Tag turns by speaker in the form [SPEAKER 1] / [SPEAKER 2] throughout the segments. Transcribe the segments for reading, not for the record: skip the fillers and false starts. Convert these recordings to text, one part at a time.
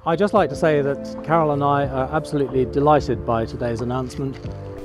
[SPEAKER 1] I'd just like to say that Carole and I are absolutely delighted by today's announcement.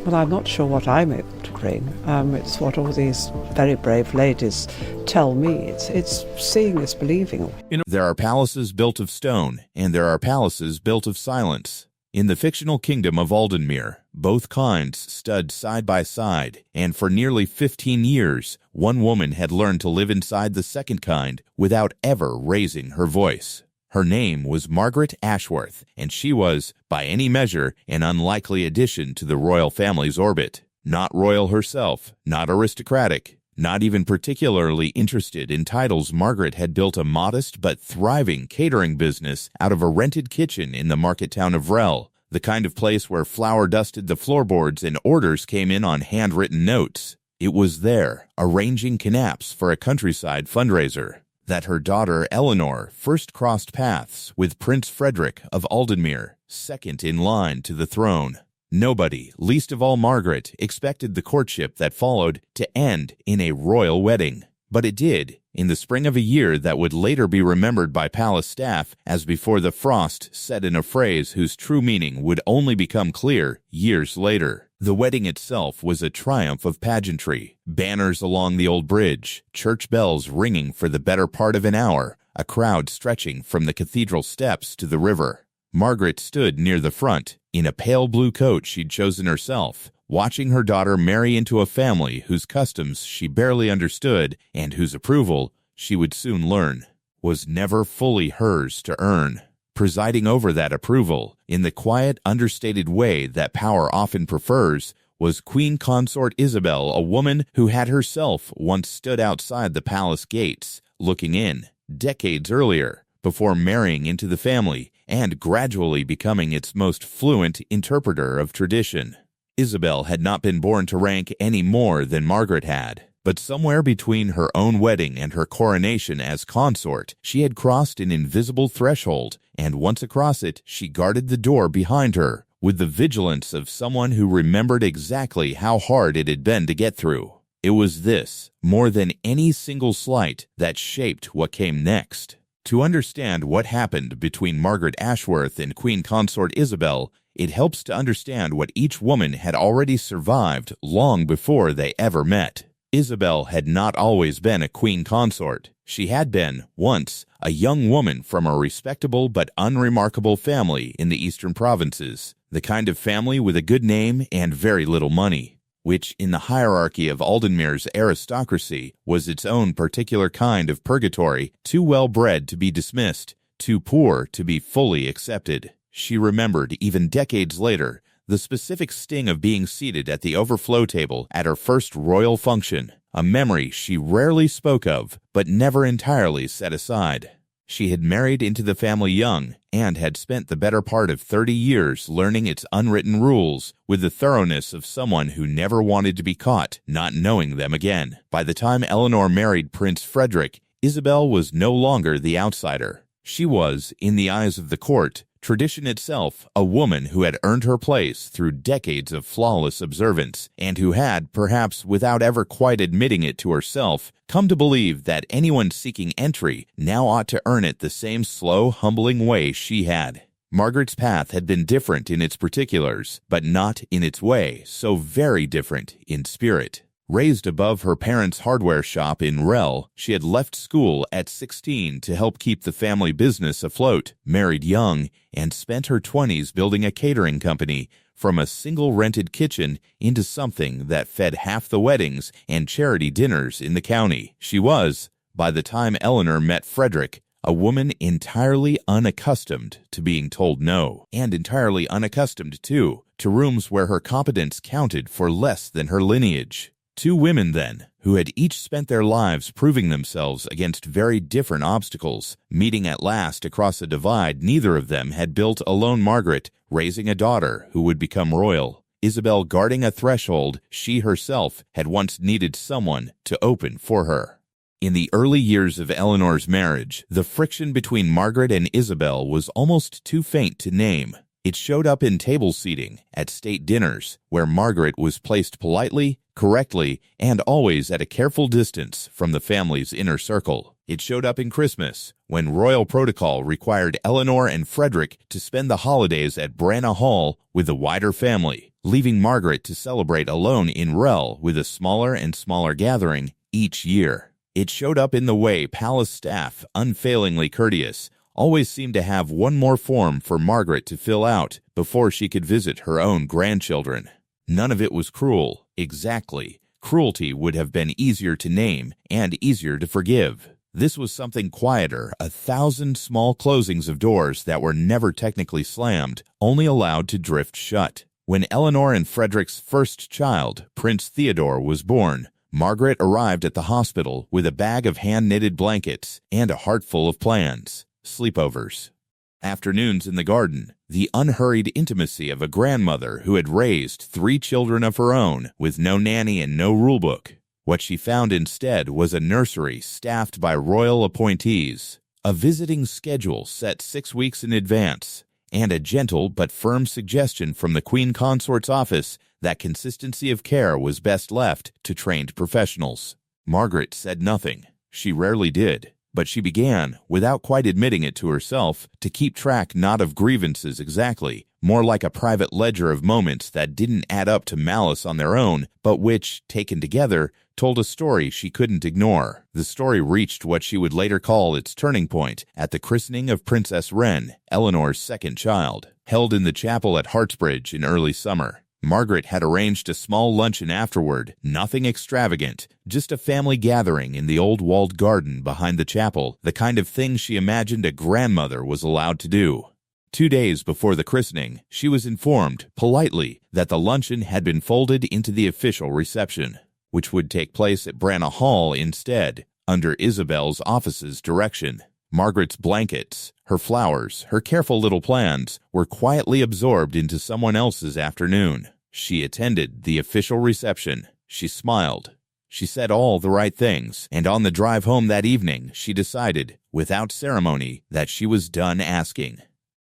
[SPEAKER 2] Well, I'm not sure what I'm able to bring. It's what all these very brave ladies tell me. It's seeing is believing.
[SPEAKER 3] There are palaces built of stone, and there are palaces built of silence. In the fictional kingdom of Aldenmere, both kinds stood side by side, and for nearly 15 years, one woman had learned to live inside the second kind without ever raising her voice. Her name was Margaret Ashworth, and she was, by any measure, an unlikely addition to the royal family's orbit. Not royal herself, not aristocratic, not even particularly interested in titles, Margaret had built a modest but thriving catering business out of a rented kitchen in the market town of Rell, the kind of place where flour dusted the floorboards and orders came in on handwritten notes. It was there, arranging canapes for a countryside fundraiser, that her daughter Eleanor first crossed paths with Prince Frederick of Aldenmere, second in line to the throne. Nobody, least of all Margaret, expected the courtship that followed to end in a royal wedding. But it did, in the spring of a year that would later be remembered by palace staff as before the frost set in a phrase whose true meaning would only become clear years later. The wedding itself was a triumph of pageantry. Banners along the old bridge, church bells ringing for the better part of an hour, a crowd stretching from the cathedral steps to the river. Margaret stood near the front, in a pale blue coat she'd chosen herself, watching her daughter marry into a family whose customs she barely understood and whose approval, she would soon learn, was never fully hers to earn. Presiding over that approval, in the quiet, understated way that power often prefers, was Queen Consort Isabel, a woman who had herself once stood outside the palace gates, looking in, decades earlier, before marrying into the family and gradually becoming its most fluent interpreter of tradition. Isabel had not been born to rank any more than Margaret had, but somewhere between her own wedding and her coronation as consort, she had crossed an invisible threshold, and once across it, she guarded the door behind her, with the vigilance of someone who remembered exactly how hard it had been to get through. It was this, more than any single slight, that shaped what came next. To understand what happened between Margaret Ashworth and Queen Consort Isabel, it helps to understand what each woman had already survived long before they ever met. Isabel had not always been a queen consort. She had been, once, a young woman from a respectable but unremarkable family in the eastern provinces, the kind of family with a good name and very little money, which, in the hierarchy of Aldenmere's aristocracy, was its own particular kind of purgatory, too well-bred to be dismissed, too poor to be fully accepted. She remembered, even decades later, the specific sting of being seated at the overflow table at her first royal function, a memory she rarely spoke of, but never entirely set aside. She had married into the family young, and had spent the better part of 30 years learning its unwritten rules with the thoroughness of someone who never wanted to be caught not knowing them again. By the time Eleanor married Prince Frederick, Isabel was no longer the outsider. She was, in the eyes of the court, tradition itself, a woman who had earned her place through decades of flawless observance, and who had, perhaps without ever quite admitting it to herself, come to believe that anyone seeking entry now ought to earn it the same slow, humbling way she had. Margaret's path had been different in its particulars, but not in its way, so very different in spirit. Raised above her parents' hardware shop in Rell, she had left school at 16 to help keep the family business afloat, married young, and spent her 20s building a catering company, from a single rented kitchen into something that fed half the weddings and charity dinners in the county. She was, by the time Eleanor met Frederick, a woman entirely unaccustomed to being told no, and entirely unaccustomed, too, to rooms where her competence counted for less than her lineage. Two women, then, who had each spent their lives proving themselves against very different obstacles, meeting at last across a divide neither of them had built alone. Margaret raising a daughter who would become royal, Isabel guarding a threshold she herself had once needed someone to open for her. In the early years of Eleanor's marriage, the friction between Margaret and Isabel was almost too faint to name. It showed up in table seating at state dinners, where Margaret was placed politely, correctly, and always at a careful distance from the family's inner circle. It showed up in Christmas, when royal protocol required Eleanor and Frederick to spend the holidays at Branagh Hall with the wider family, leaving Margaret to celebrate alone in Rell with a smaller and smaller gathering each year. It showed up in the way palace staff, unfailingly courteous, always seemed to have one more form for Margaret to fill out before she could visit her own grandchildren. None of it was cruel, exactly. Cruelty would have been easier to name and easier to forgive. This was something quieter, 1,000 small closings of doors that were never technically slammed, only allowed to drift shut. When Eleanor and Frederick's first child, Prince Theodore, was born, Margaret arrived at the hospital with a bag of hand-knitted blankets and a heart full of plans. Sleepovers, afternoons in the garden, the unhurried intimacy of a grandmother who had raised 3 children of her own with no nanny and no rulebook. What she found instead was a nursery staffed by royal appointees, a visiting schedule set 6 weeks in advance, and a gentle but firm suggestion from the Queen Consort's office that consistency of care was best left to trained professionals. Margaret said nothing. She rarely did. But she began, without quite admitting it to herself, to keep track not of grievances exactly, more like a private ledger of moments that didn't add up to malice on their own, but which, taken together, told a story she couldn't ignore. The story reached what she would later call its turning point at the christening of Princess Wren, Eleanor's second child, held in the chapel at Hartsbridge in early summer. Margaret had arranged a small luncheon afterward, nothing extravagant, just a family gathering in the old walled garden behind the chapel, the kind of thing she imagined a grandmother was allowed to do. 2 days before the christening, she was informed, politely, that the luncheon had been folded into the official reception, which would take place at Branagh Hall instead, under Isabel's office's direction. Margaret's blankets, her flowers, her careful little plans were quietly absorbed into someone else's afternoon. She attended the official reception. She smiled. She said all the right things, and on the drive home that evening, she decided, without ceremony, that she was done asking.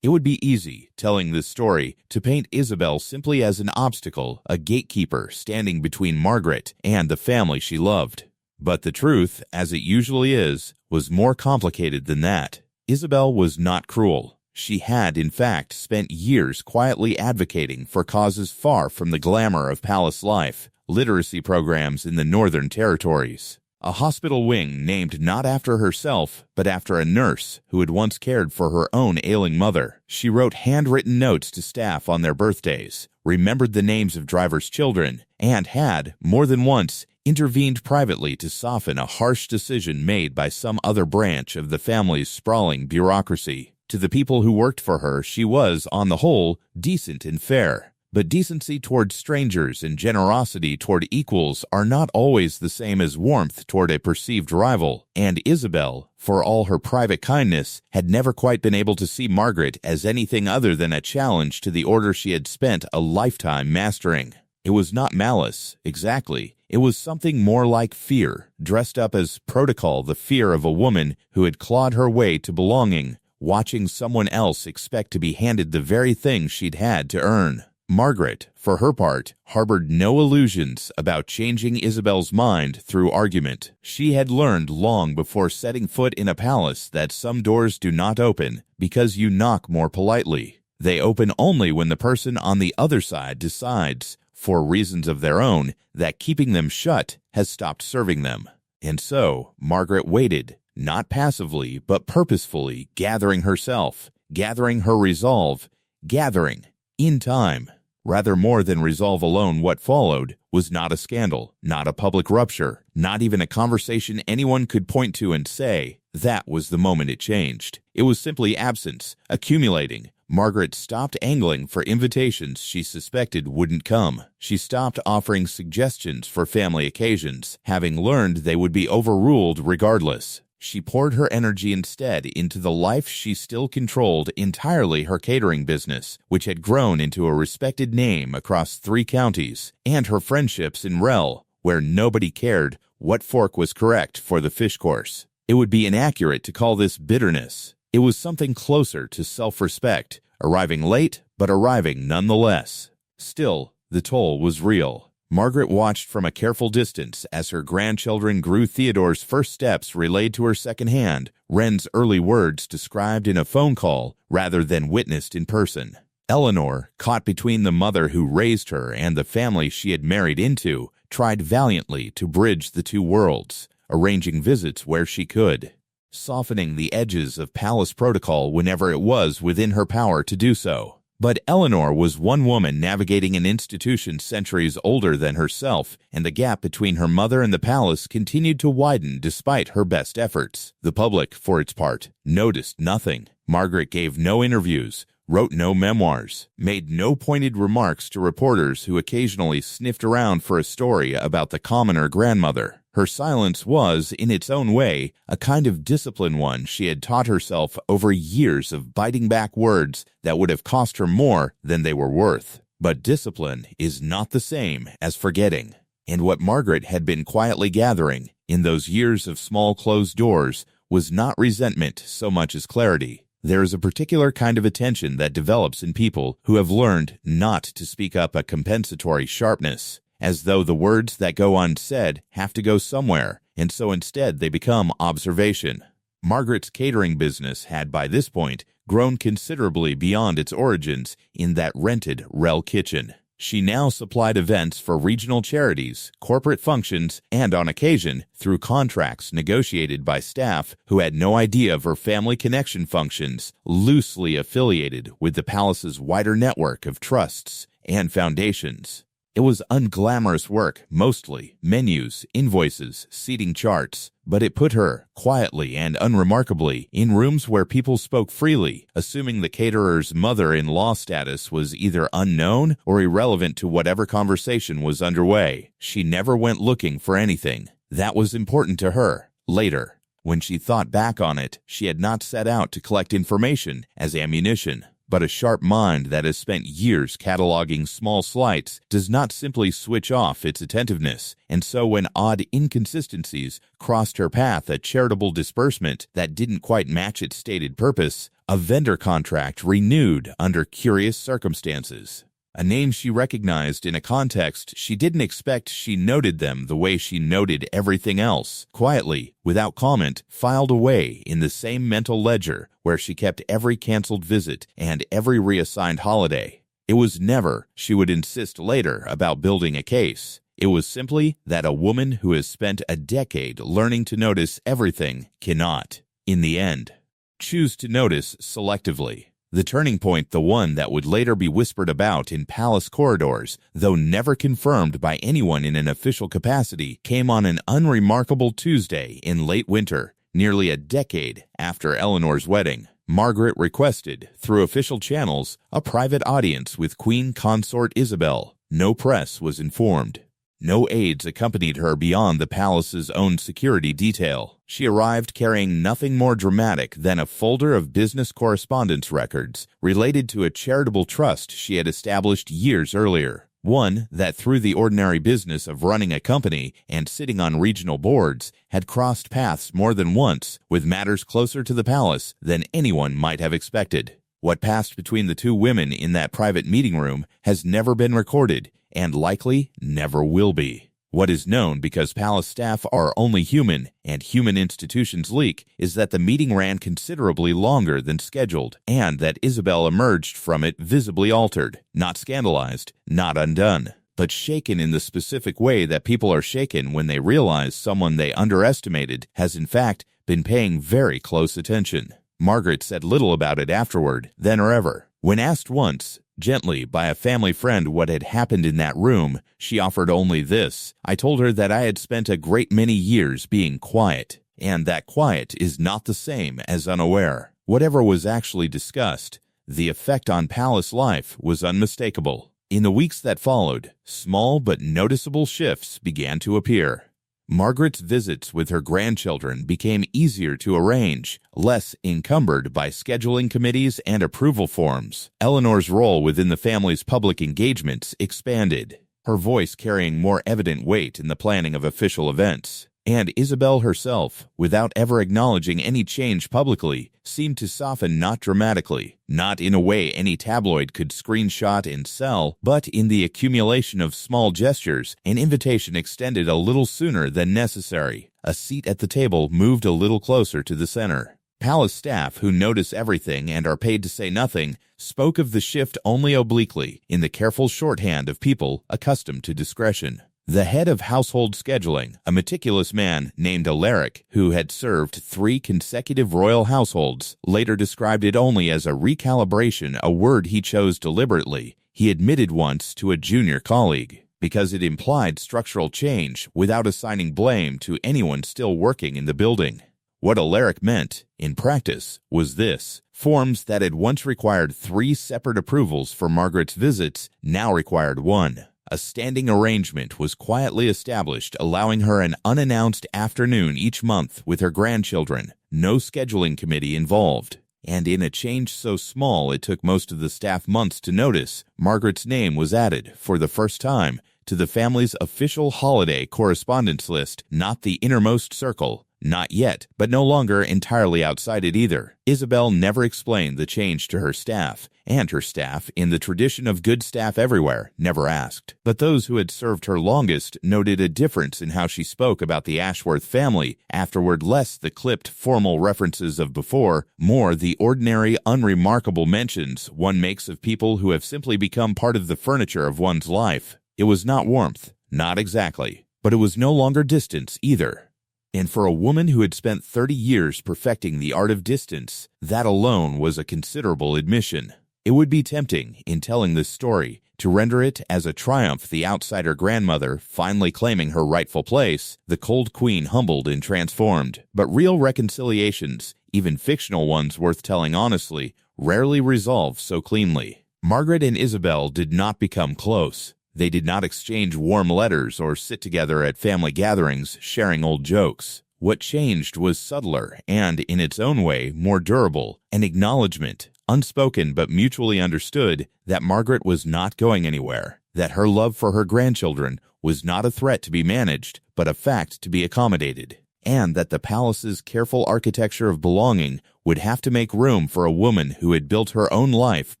[SPEAKER 3] It would be easy, telling this story, to paint Isabel simply as an obstacle, a gatekeeper standing between Margaret and the family she loved. But the truth, as it usually is, was more complicated than that. Isabel was not cruel. She had, in fact, spent years quietly advocating for causes far from the glamour of palace life, literacy programs in the Northern Territories, a hospital wing named not after herself, but after a nurse who had once cared for her own ailing mother. She wrote handwritten notes to staff on their birthdays, remembered the names of drivers' children, and had, more than once, intervened privately to soften a harsh decision made by some other branch of the family's sprawling bureaucracy. To the people who worked for her, she was, on the whole, decent and fair. But decency toward strangers and generosity toward equals are not always the same as warmth toward a perceived rival, and Isabel, for all her private kindness, had never quite been able to see Margaret as anything other than a challenge to the order she had spent a lifetime mastering. It was not malice, exactly. It was something more like fear, dressed up as protocol, the fear of a woman who had clawed her way to belonging, watching someone else expect to be handed the very thing she'd had to earn. Margaret, for her part, harbored no illusions about changing Isabel's mind through argument. She had learned long before setting foot in a palace that some doors do not open because you knock more politely. They open only when the person on the other side decides, for reasons of their own, that keeping them shut has stopped serving them. And so, Margaret waited, not passively, but purposefully, gathering herself, gathering her resolve, gathering, in time. Rather more than resolve alone, what followed was not a scandal, not a public rupture, not even a conversation anyone could point to and say, that was the moment it changed. It was simply absence, accumulating. Margaret stopped angling for invitations she suspected wouldn't come. She stopped offering suggestions for family occasions, having learned they would be overruled regardless. She poured her energy instead into the life she still controlled entirely her catering business, which had grown into a respected name across 3 counties, and her friendships in Rell, where nobody cared what fork was correct for the fish course. It would be inaccurate to call this bitterness. It was something closer to self-respect, arriving late but arriving nonetheless. Still, the toll was real. Margaret watched from a careful distance as her grandchildren grew. Theodore's first steps relayed to her secondhand, Wren's early words described in a phone call rather than witnessed in person. Eleanor, caught between the mother who raised her and the family she had married into, tried valiantly to bridge the two worlds, arranging visits where she could, softening the edges of palace protocol whenever it was within her power to do so. But Eleanor was one woman navigating an institution centuries older than herself, and the gap between her mother and the palace continued to widen despite her best efforts. The public, for its part, noticed nothing. Margaret gave no interviews, wrote no memoirs, made no pointed remarks to reporters who occasionally sniffed around for a story about the commoner grandmother. Her silence was, in its own way, a kind of discipline one she had taught herself over years of biting back words that would have cost her more than they were worth. But discipline is not the same as forgetting. And what Margaret had been quietly gathering in those years of small closed doors was not resentment so much as clarity. There is a particular kind of attention that develops in people who have learned not to speak up a compensatory sharpness, as though the words that go unsaid have to go somewhere, and so instead they become observation. Margaret's catering business had by this point grown considerably beyond its origins in that rented Rel kitchen. She now supplied events for regional charities, corporate functions, and on occasion, through contracts negotiated by staff who had no idea of her family connection functions, loosely affiliated with the palace's wider network of trusts and foundations. It was unglamorous work, mostly, menus, invoices, seating charts, but it put her, quietly and unremarkably, in rooms where people spoke freely, assuming the caterer's mother-in-law status was either unknown or irrelevant to whatever conversation was underway. She never went looking for anything. That was important to her. Later, when she thought back on it, she had not set out to collect information as ammunition. But a sharp mind that has spent years cataloging small slights does not simply switch off its attentiveness, and so when odd inconsistencies crossed her path, a charitable disbursement that didn't quite match its stated purpose, a vendor contract renewed under curious circumstances, a name she recognized in a context she didn't expect, she noted them the way she noted everything else, quietly, without comment, filed away in the same mental ledger where she kept every canceled visit and every reassigned holiday. It was never, she would insist later, about building a case. It was simply that a woman who has spent a decade learning to notice everything cannot, in the end, choose to notice selectively. The turning point, the one that would later be whispered about in palace corridors, though never confirmed by anyone in an official capacity, came on an unremarkable Tuesday in late winter, nearly a decade after Eleanor's wedding. Margaret requested, through official channels, a private audience with Queen Consort Isabel. No press was informed. No aides accompanied her beyond the palace's own security detail. She arrived carrying nothing more dramatic than a folder of business correspondence records related to a charitable trust she had established years earlier. One that, through the ordinary business of running a company and sitting on regional boards, had crossed paths more than once with matters closer to the palace than anyone might have expected. What passed between the two women in that private meeting room has never been recorded, and likely never will be. What is known, because palace staff are only human and human institutions leak, is that the meeting ran considerably longer than scheduled, and that Isabel emerged from it visibly altered, not scandalized, not undone, but shaken in the specific way that people are shaken when they realize someone they underestimated has in fact been paying very close attention. Margaret said little about it afterward, then or ever. When asked once, gently, by a family friend what had happened in that room, she offered only this: I told her that I had spent a great many years being quiet, and that quiet is not the same as unaware. Whatever was actually discussed, the effect on palace life was unmistakable. In the weeks that followed, small but noticeable shifts began to appear. Margaret's visits with her grandchildren became easier to arrange, less encumbered by scheduling committees and approval forms. Eleanor's role within the family's public engagements expanded, her voice carrying more evident weight in the planning of official events. and Isabel herself, without ever acknowledging any change publicly, seemed to soften not dramatically, not in a way any tabloid could screenshot and sell, but in the accumulation of small gestures, an invitation extended a little sooner than necessary. A seat at the table moved a little closer to the center. Palace staff, who notice everything and are paid to say nothing, spoke of the shift only obliquely, in the careful shorthand of people accustomed to discretion. The head of household scheduling, a meticulous man named Alaric, who had served 3 consecutive royal households, later described it only as a recalibration, a word he chose deliberately. He admitted once to a junior colleague, because it implied structural change without assigning blame to anyone still working in the building. What Alaric meant, in practice, was this: forms that had once required 3 separate approvals for Margaret's visits now required 1. A standing arrangement was quietly established, allowing her an unannounced afternoon each month with her grandchildren, no scheduling committee involved. And in a change so small it took most of the staff months to notice, Margaret's name was added, for the first time, to the family's official holiday correspondence list, not the innermost circle. Not yet, but no longer entirely outside it either. Isabel never explained the change to her staff, and her staff, in the tradition of good staff everywhere, never asked. But those who had served her longest noted a difference in how she spoke about the Ashworth family, afterward less the clipped, formal references of before, more the ordinary, unremarkable mentions one makes of people who have simply become part of the furniture of one's life. It was not warmth, not exactly, but it was no longer distance either. And for a woman who had spent 30 years perfecting the art of distance, that alone was a considerable admission. It would be tempting, in telling this story, to render it as a triumph, the outsider grandmother finally claiming her rightful place, the cold queen humbled and transformed. But real reconciliations, even fictional ones worth telling honestly, rarely resolve so cleanly. Margaret and Isabel did not become close. They did not exchange warm letters or sit together at family gatherings sharing old jokes. What changed was subtler and, in its own way, more durable, an acknowledgement, unspoken but mutually understood, that Margaret was not going anywhere, that her love for her grandchildren was not a threat to be managed, but a fact to be accommodated, and that the palace's careful architecture of belonging would have to make room for a woman who had built her own life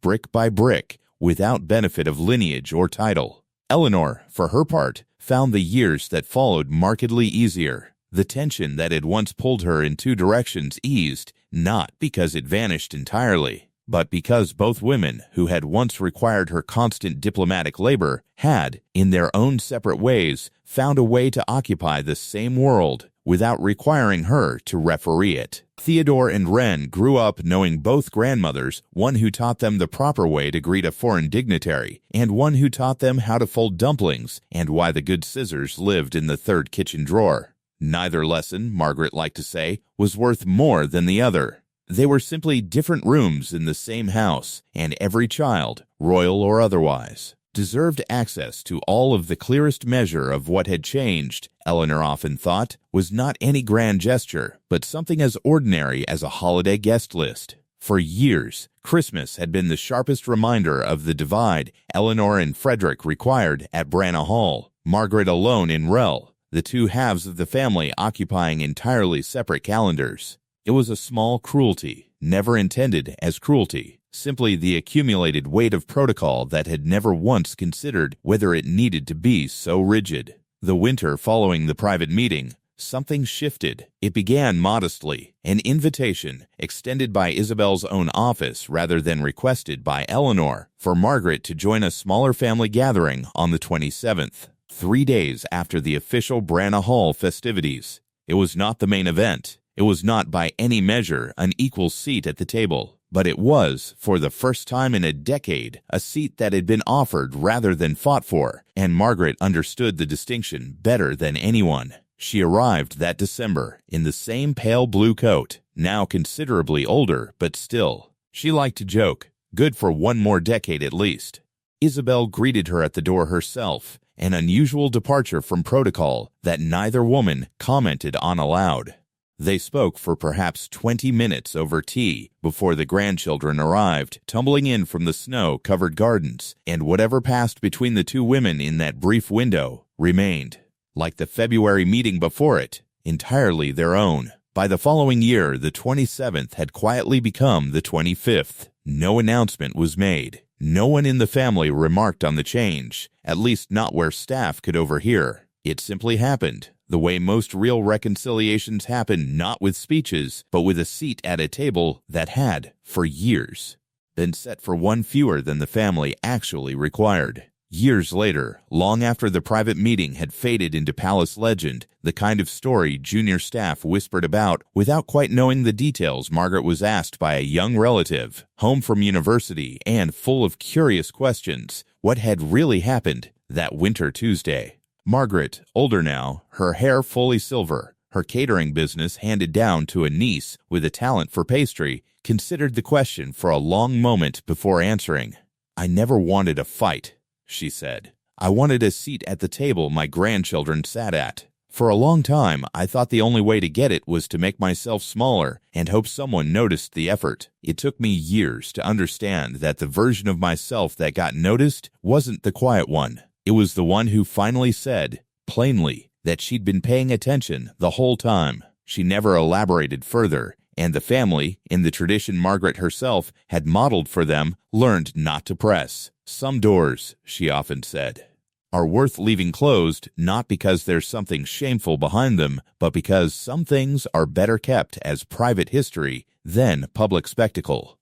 [SPEAKER 3] brick by brick, without benefit of lineage or title. Eleanor, for her part, found the years that followed markedly easier. The tension that had once pulled her in 2 directions eased, not because it vanished entirely, but because both women, who had once required her constant diplomatic labor, had, in their own separate ways, found a way to occupy the same world without requiring her to referee it. Theodore and Wren grew up knowing both grandmothers, one who taught them the proper way to greet a foreign dignitary, and one who taught them how to fold dumplings and why the good scissors lived in the 3rd kitchen drawer. Neither lesson, Margaret liked to say, was worth more than the other. They were simply different rooms in the same house, and every child, royal or otherwise, deserved access to all of the clearest measure of what had changed. Eleanor often thought was not any grand gesture, but something as ordinary as a holiday guest list. For years, Christmas had been the sharpest reminder of the divide Eleanor and Frederick required at Branagh Hall, Margaret alone in Rel, the 2 halves of the family occupying entirely separate calendars. It was a small cruelty, never intended as cruelty, simply the accumulated weight of protocol that had never once considered whether it needed to be so rigid. The winter following the private meeting, something shifted. It began modestly, an invitation, extended by Isabel's own office rather than requested by Eleanor, for Margaret to join a smaller family gathering on the 27th, 3 days after the official Branagh Hall festivities. It was not the main event. It was not by any measure an equal seat at the table. But it was, for the first time in a decade, a seat that had been offered rather than fought for, and Margaret understood the distinction better than anyone. She arrived that December in the same pale blue coat, now considerably older, but still. She liked to joke, good for 1 more decade at least. Isabel greeted her at the door herself, an unusual departure from protocol that neither woman commented on aloud. They spoke for perhaps 20 minutes over tea before the grandchildren arrived, tumbling in from the snow-covered gardens, and whatever passed between the 2 women in that brief window remained. Like the February meeting before it, entirely their own. By the following year, the 27th had quietly become the 25th. No announcement was made. No one in the family remarked on the change, at least not where staff could overhear. It simply happened, the way most real reconciliations happen, not with speeches, but with a seat at a table that had, for years, been set for one fewer than the family actually required. Years later, long after the private meeting had faded into palace legend, the kind of story junior staff whispered about without quite knowing the details, Margaret was asked by a young relative, home from university and full of curious questions, what had really happened that winter Tuesday. Margaret, older now, her hair fully silver, her catering business handed down to a niece with a talent for pastry, considered the question for a long moment before answering. "I never wanted a fight," she said. "I wanted a seat at the table my grandchildren sat at. For a long time, I thought the only way to get it was to make myself smaller and hope someone noticed the effort. It took me years to understand that the version of myself that got noticed wasn't the quiet one. It was the one who finally said, plainly, that she'd been paying attention the whole time." She never elaborated further, and the family, in the tradition Margaret herself had modeled for them, learned not to press. "Some doors," she often said, "are worth leaving closed, not because there's something shameful behind them, but because some things are better kept as private history than public spectacle."